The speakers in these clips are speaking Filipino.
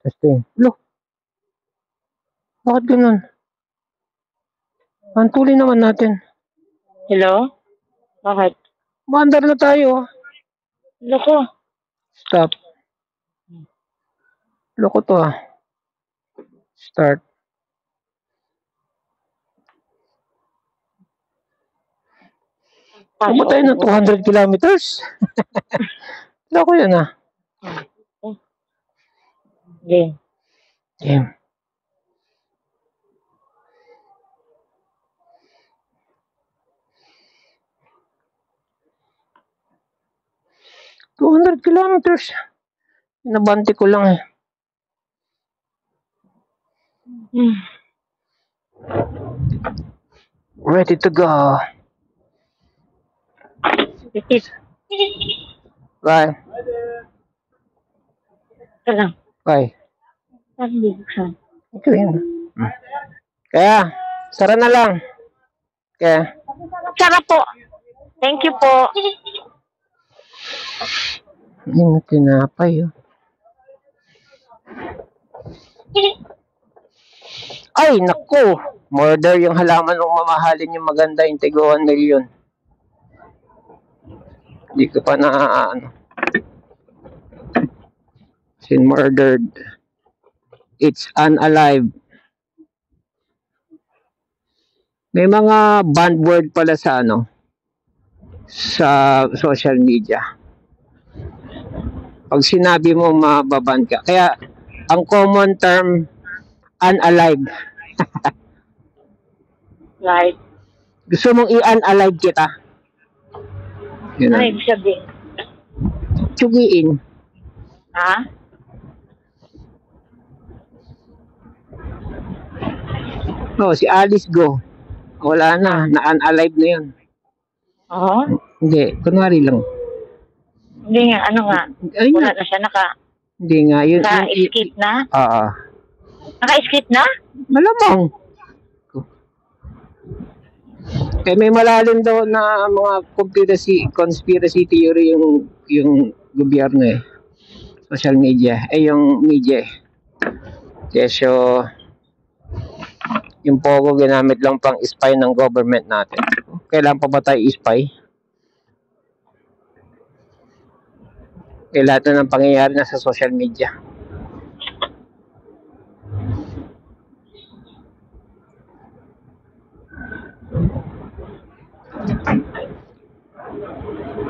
Testing. Lo, bakit ganun? Pantulin naman natin. Hello? Bakit? Maandar na tayo. Loko. Stop. Loko to ah. Start. Loko tayo ng 200 kilometers. Loko yun ah. Game. Game. $200 kilometers. Nabante ko lang eh. Ready to go. Bye. Bye. Ito yun. Kaya, sara na lang. Kaya. Sara po. Thank you po. Hindi na tinapay oh. Ay, naku! Murder yung halaman ng mamahalin yung maganda yung tigo 1 million. Hindi ko pa na ano. Sin murdered. It's unalive. May mga banned word pala sa ano sa social media. Pag sinabi mo mababan ka. Kaya ang common term unalive. Right. Gusto mong i-unalive kita? Ano ibig sabihin? Tsugiin. Ha? Oh, si Alice Go. Wala na. Na-unalive na yun. Oo? Hindi. Kunwari lang. Hindi nga. Ano nga? Ay, wala na siya. Hindi nga. Naka-skip na? Oo. Naka-skip na? Malamang. Eh, may malalim daw na mga conspiracy theory yung gobyerno eh. Social media. Yung media eh. Kesyo, yung Pogo ginamit lang pang spy ng government natin. Kailan pa ba tayo spy? Kaya lahat na ng pangyayari na sa social media.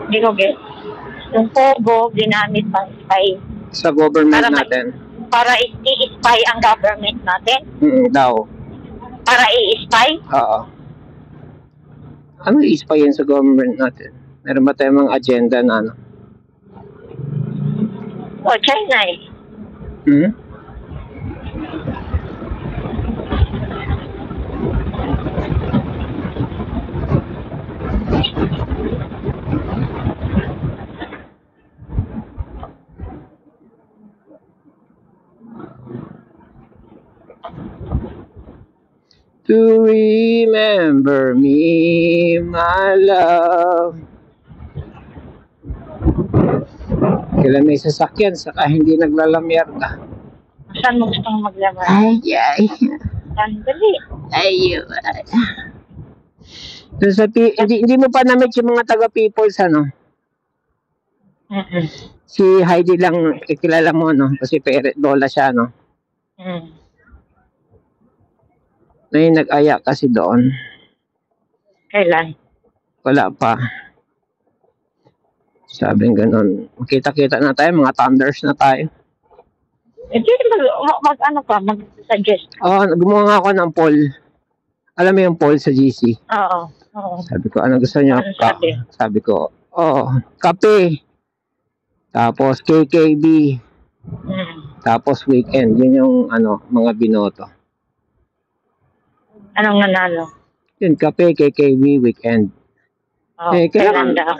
Hindi ko get. Yung Pogo ginamit pang spy. Sa government natin. Para i-spy ang government natin? Daw. Para i-spy? Oo. Ano i-spy yun sa government natin? Meron ba tayong mga agenda na ano? O, China eh. To remember me, my love. Kailan may sasakyan, saka hindi naglalamyerda. Saan mo gustong maglaman? Ay. Sandali. Ayun. Hindi mo pa na-meet yung mga taga-peoples, ano? Si Heidi lang, kilala mo, no? Kasi Dola siya, no? May nag-aya kasi doon. Kailan? Wala pa. Sabing ganun. Makita-kita na tayo, mga thunders na tayo. Mag-suggest. Gumawa nga ako ng poll. Alam mo yung poll sa GC? Oo. Sabi ko, ano gusto niyo? Sabi ko, kape. Tapos KKB. Tapos weekend. Yun yung mga binoto. Anong nanalo? Yun, kape, KKB, weekend. Kailan daw?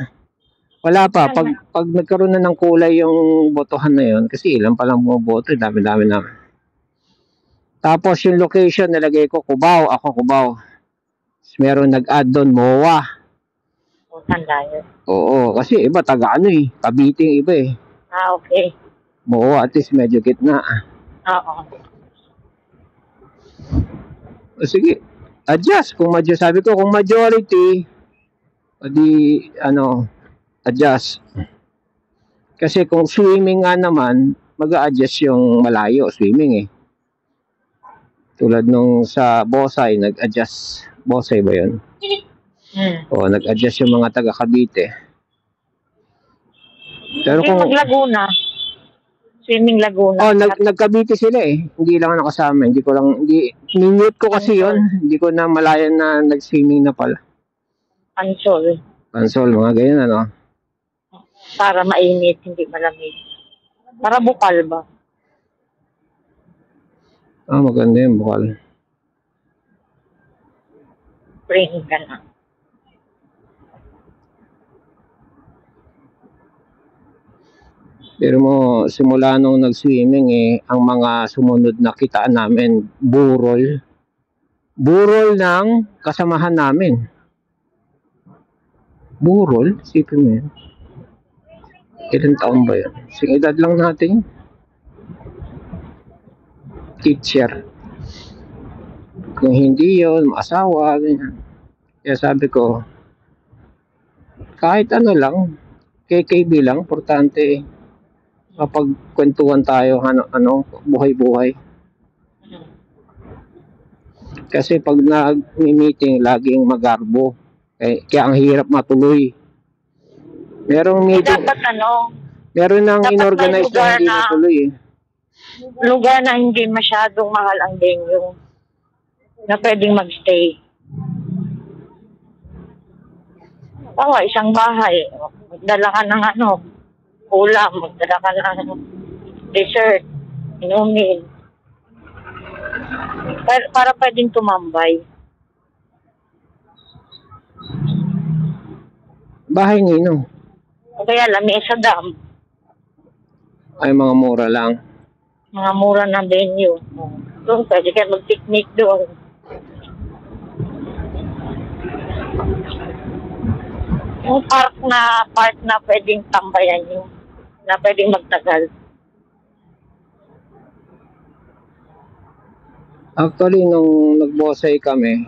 Wala pa. Pag nagkaroon na ng kulay yung botohan na yun, kasi ilan pa lang bumoboto, dami-dami naman. Tapos yung location, nilagay ko Cubao, ako Cubao. Meron nag-add doon, MOA. Oo, kasi iba taga Cavite yung iba eh. Okay. MOA, at least medyo gitna. Oo. O sige, adjust. Kung sabi ko, kung majority, o di, adjust. Kasi kung swimming nga naman, mag-a-adjust yung malayo, swimming eh. Tulad nung sa Bosay, nag-adjust. Bosay ba yun? O, nag-adjust yung mga taga Cavite. Pero Hindi, mag-Laguna. Swimming Laguna. Oh, nag-Cavite sila eh. Hindi lang ako kasama. Minute ko kasi yon. Hindi ko na malayan na nag-swimming na pala. Pansol. Pansol, mga ganyan ano. Para mainit, hindi malamig. Para bukal ba? Ah, maganda yung bukal. Spring ka na. Pero mo, simula nung nag-swimming eh, ang mga sumunod na kitaan namin, burol. Burol ng kasamahan namin. Burol? Sipin mo yun. Ilan taon ba yun? Sing edad lang natin. Teacher. Kung hindi yun, asawa, ganyan. Kaya sabi ko, kahit ano lang, KKB lang, importante kapag kwentuhan tayo, buhay-buhay. Kasi pag nag-meeting, laging magarbo. Kaya ang hirap matuloy. Merong meeting. Dapat meron nang dapat inorganize na hindi natuloy eh. Lugar na hindi masyadong mahal ang venue na pwedeng magstay. Isang bahay. Magdala ka ng ulam, magdala ka ng dessert, inumin. Para pwedeng tumambay. Bahay nino? O kaya lamesa dam. Ay, mga mura lang. Mga mura na venue. Doon, pwede kayo mag-picnic doon. Yung part na pwedeng tambayan nyo. Na pwedeng magtagal. Actually, nung nagbosay kami,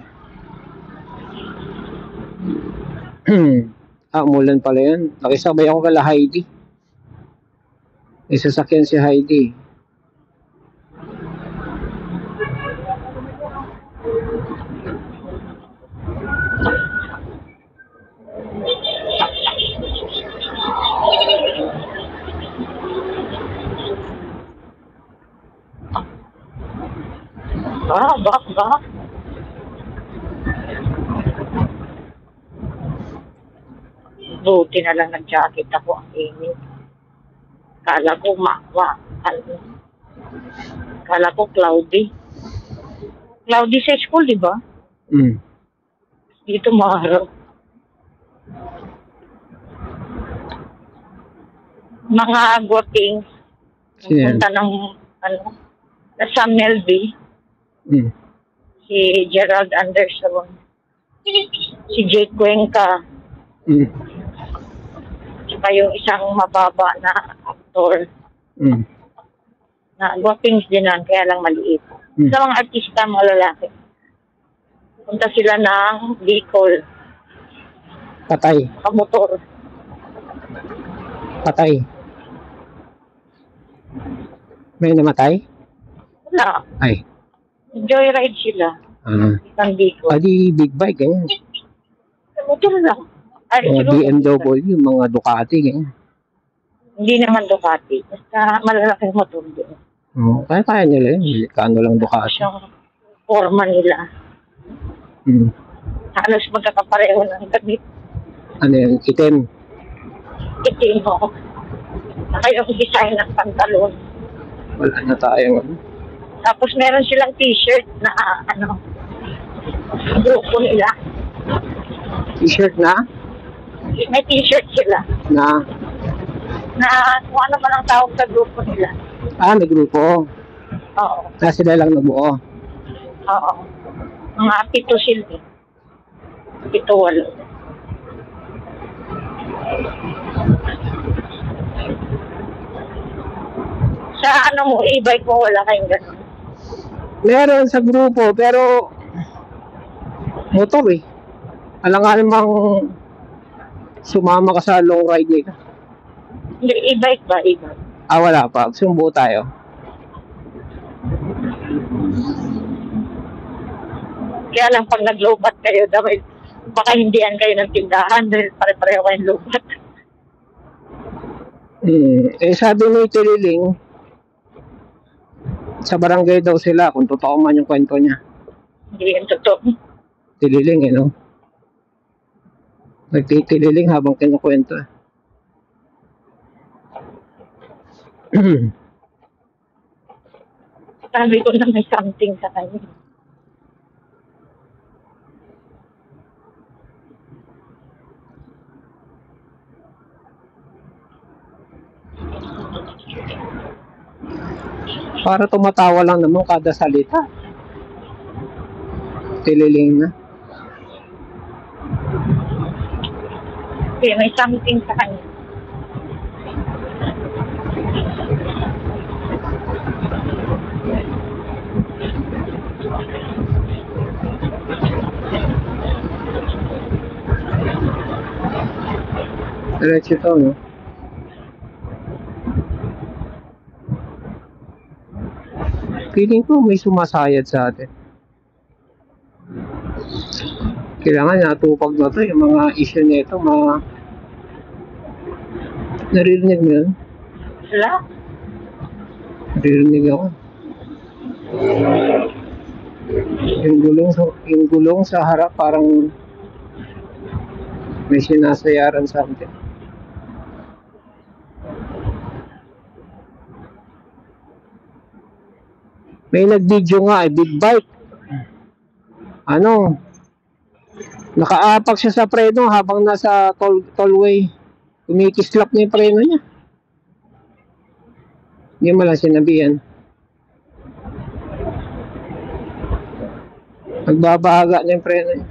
umulan pala yun. Nakisabay ako kala Heidi. May sasakyan si Heidi. Bak. Buti na lang nag-jacket ako ang init. Kala ko Kala ko cloudy. Cloudy sa school, di ba? Dito maaraw. Mga agwaping punta ng sa Melby. Si Gerald Anderson. Si Jake Cuenca. Tsaka yung isang mababa na aktor. Na gwapings din lang, kaya lang maliit. Sa mga artista, mga lalaki. Punta sila ng Bicol. Patay. Kamotor. Patay. May namatay? Wala. Ay. Joyride sila. Isang Bicol. Di big bike, ganyan. Motor lang. Ay, BMW, mga Ducati, ganyan. Hindi naman Ducati. Basta malalaking motor din. Kaya nila yun. Kano lang Ducati. Yung forma nila. Halos magkakapareho ng damit. Ano yan? Itim? Itim mo. Saka yung design ng pantalon. Wala na tayo. Tapos meron silang t-shirt na grupo nila. T-shirt na? May t-shirt sila. Na Kung ano man ang tawag sa grupo nila. May grupo? Oo. Sila lang nabuo? Oo. Mga 7 sila. 7-8. Sa ano mo, e-bike mo, wala kayong gano'n. Meron sa grupo, pero motor eh. Alam nga namang sumama ka sa long ride nila. Hindi, e-bike ba? E-bike. Wala pa. Sumbo tayo. Kaya lang pag nag-lowbat kayo, dahil baka hindihan kayo ng tindahan dahil pare-pareho kayong lowbat. Sabi ni Tililing, sa barangay daw sila, kung totoo man yung kwento niya. Hindi yan totoo. Tililing no? Nagtitililing habang kinukwento. Sabi ko na may something sa kanya. Para tumatawa lang naman kada salita. Tililing na. Okay, may something sa kanya. Diretso to, no? Feeling ko may sumasayad sa atin. Kailangan natupag na to yung mga issue nito, mga naririnig mo yun? Wala? Naririnig ako. Yung gulong sa harap parang may sinasayaran sa atin. May nag-video nga big bike. Nakaapak siya sa preno habang nasa tollway. Kumikislap na yung preno niya. Hindi mo lang sinabihan. Nagbabahaga na yung preno niya.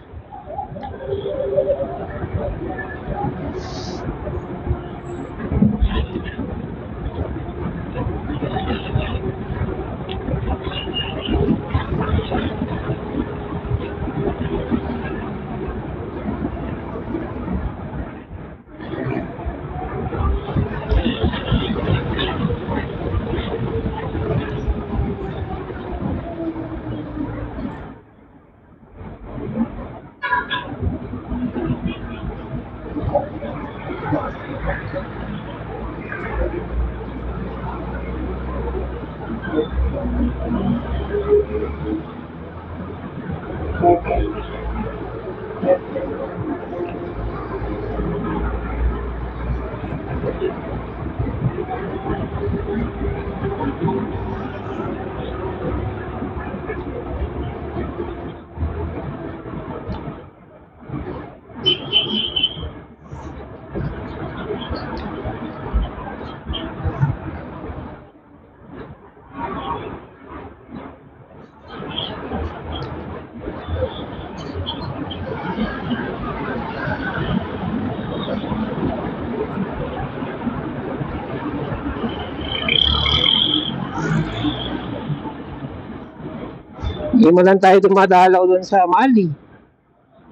Hindi mo lang tayo dumadalaw doon sa Mali.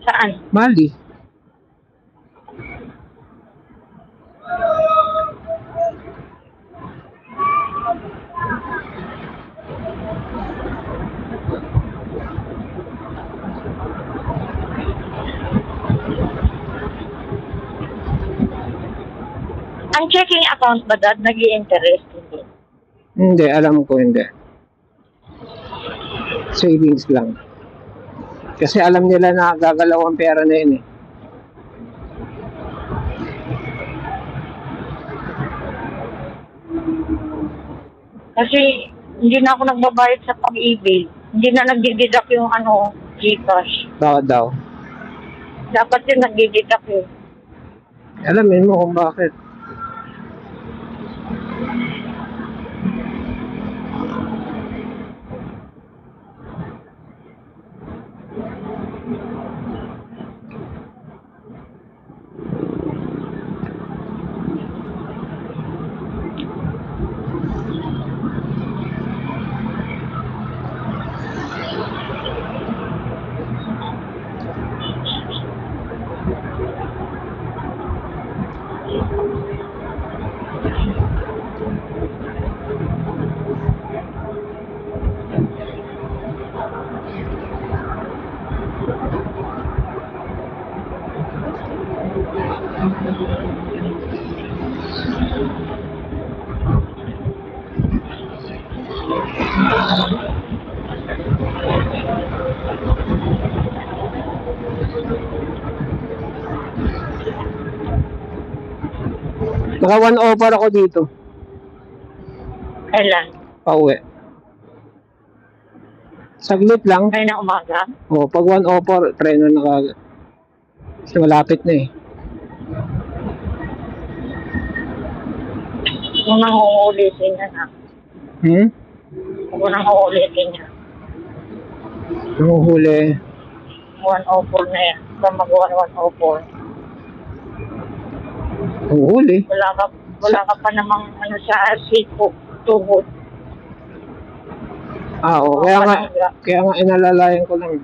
Saan? Mali. Ang checking account ba dad, nag-i-interest? Hindi, alam ko hindi. Savings lang. Kasi alam nila na gagalaw ang pera na yun eh. Kasi hindi na ako nagbabayad sa pag-ibig. Hindi na nagdididak yung Gcash. Bakit daw? Dapat yung nagdididak eh. Alamin mo kung bakit. Naka 1 over ako dito. Kailan? Pauwi. Saglit lang. Ngayon na umaga? O, pag 1 over, treno na kagad. Kasi malapit na eh. Kung nang uulitin niya na. Kung nang uulitin niya. Nanguhuli. 104 na yan. Kung magawa ng 104. Nanguhuli. Wala ka pa namang ano sa siko. Tuhod. Oo, kaya nga inalalayan ko lang.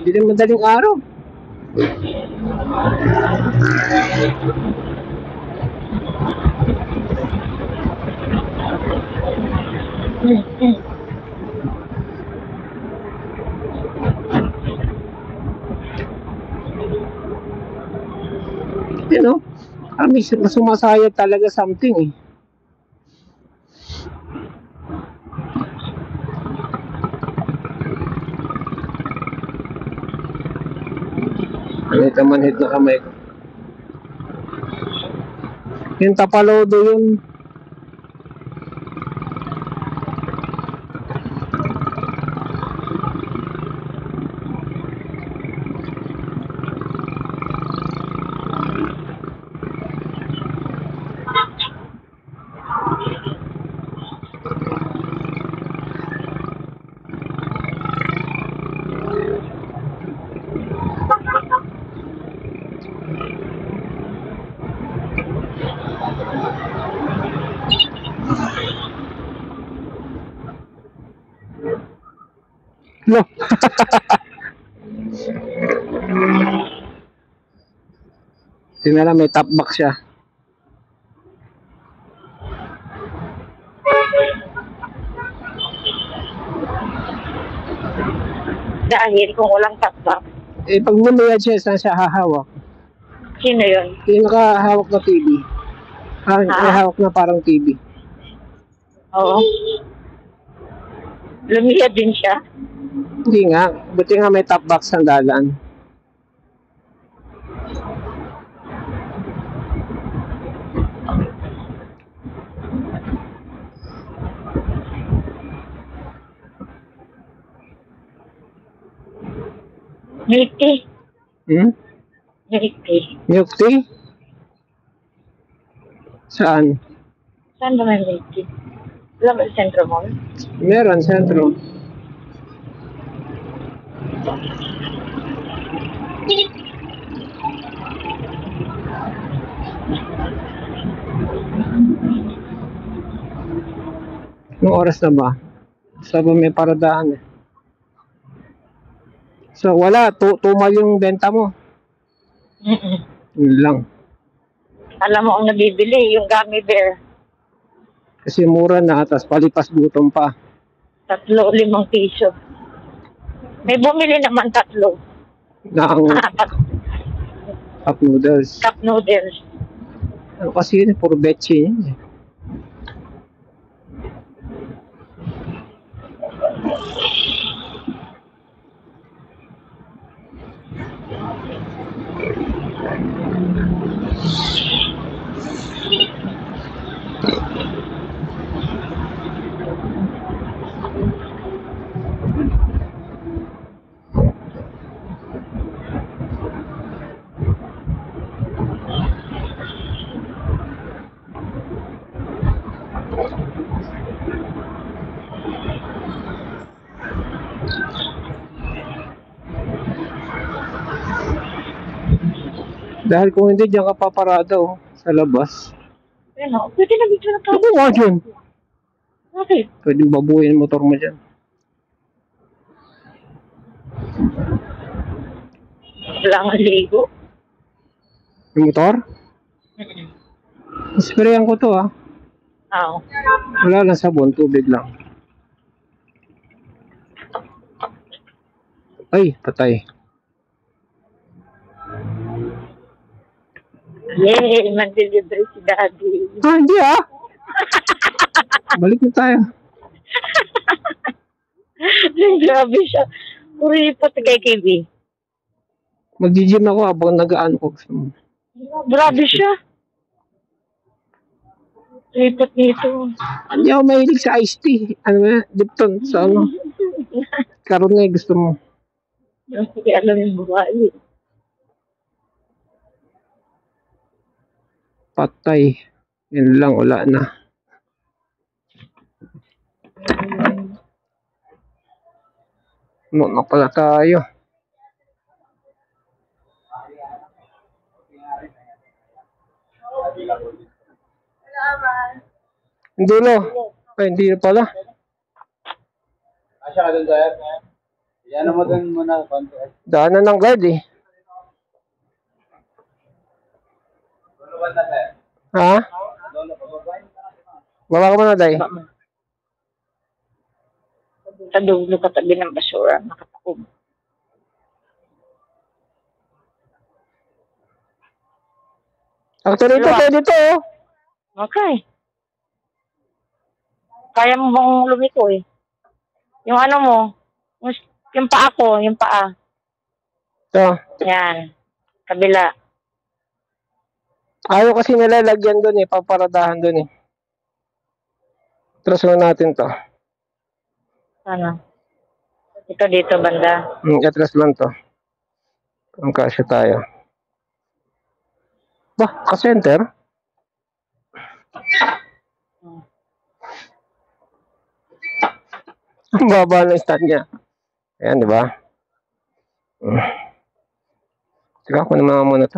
Dilim madaling araw. You know, may sumasayad talaga something eh. Ito manhid na kamay ko. Yung tapalodo yun. No. Tingnan may top box siya. Dahil kung walang tatbak. Eh, pag lumayad siya, saan siya hahawak? Sino yun? Yung nakahawak na TV. May hawak na parang TV. Oo. Lumiyad din siya. Hindi nga. Buti nga may top box ang dalaan. Milk tea. Milk tea. Milk tea? Saan? Saan ba may milk tea? Wala ba sa Centro Mall? Meron, sentro. Anong oras na ba? Sabi may paradaan eh. So wala, tumal yung benta mo. Yun lang. Alam mo ang nabibili, yung gummy bear. Kasi mura na, atas palipas gutom pa. 3-5 piso. May bumili naman 3. Na ang cup noodles. Cup noodles. Ano kasi yun, puro betchin yun eh. Dahil kung hindi, diyan ka paparada oh, sa labas. Ano? Pwede na dito na Ako nga dyan. Bakit? Pwede babuhin yung motor mo dyan. Wala nga ligo. Yung motor? Sprayan ko to ah. Oo. Wala lang sabon, tubig lang. Ay, patay. Yay! Mandelibre si Daddy. Hindi Balik na tayo. Grabe siya. Puri pa kay KB. Mag-gym ako habang nag-ano ko. Grabe siya. Lipat nito. Hindi ako mahilig sa iced tea. Ano ba? Dipton sa ano. Karon na gusto mo. Hindi alam yung buhay. Patay. Yun lang, wala na. No na pala tayo. Hindi no. Ay, hindi na pala. Asya ka dun, sir? Yan mo dun muna. Daanan ng guard eh. Luluwan na, sir. Ha? Lolo, pababay. Baba ka muna, Day. Sa dulo katabi ng basura. Nakatakog. Actually, ito, pwede ito oh. Okay. Kaya mo bang lumiko eh? Yung ano mo, yung paa ko, yung paa. Ito. Yan. Kabila. Ayaw kasi nilalagyan doon eh. Paparadahan doon eh. Trust mo natin to. Ano? Ito dito banda. Atras lang to. Ang kasya tayo. Bah, ka-center? Ang baba ng stand niya. Ayan, di ba? Teka ko naman muna to.